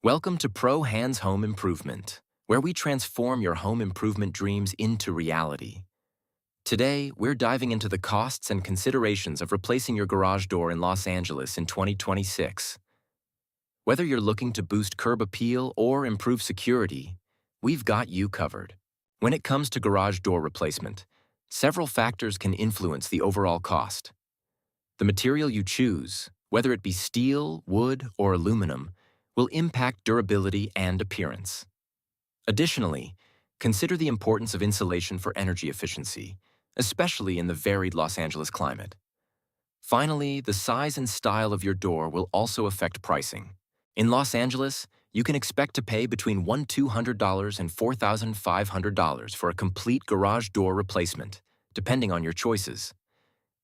Welcome to ProHands Home Improvement, where we transform your home improvement dreams into reality. Today, we're diving into the costs and considerations of replacing your garage door in Los Angeles in 2026. Whether you're looking to boost curb appeal or improve security, we've got you covered. When it comes to garage door replacement, several factors can influence the overall cost. The material you choose, whether it be steel, wood, or aluminum, will impact durability and appearance. Additionally, consider the importance of insulation for energy efficiency, especially in the varied Los Angeles climate. Finally, the size and style of your door will also affect pricing. In Los Angeles, you can expect to pay between $1,200 and $4,500 for a complete garage door replacement, depending on your choices.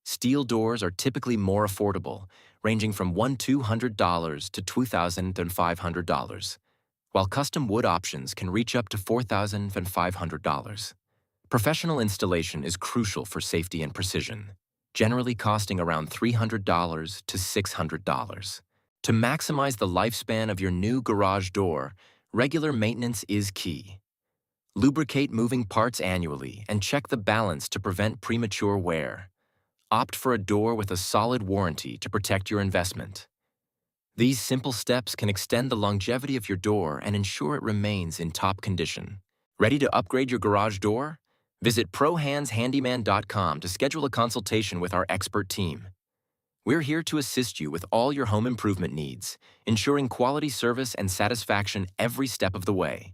Steel doors are typically more affordable, ranging from $1,200 to $2,500, while custom wood options can reach up to $4,500. Professional installation is crucial for safety and precision, generally costing around $300 to $600. To maximize the lifespan of your new garage door, regular maintenance is key. Lubricate moving parts annually and check the balance to prevent premature wear. Opt for a door with a solid warranty to protect your investment. These simple steps can extend the longevity of your door and ensure it remains in top condition. Ready to upgrade your garage door? Visit ProHandsHandyman.com to schedule a consultation with our expert team. We're here to assist you with all your home improvement needs, ensuring quality service and satisfaction every step of the way.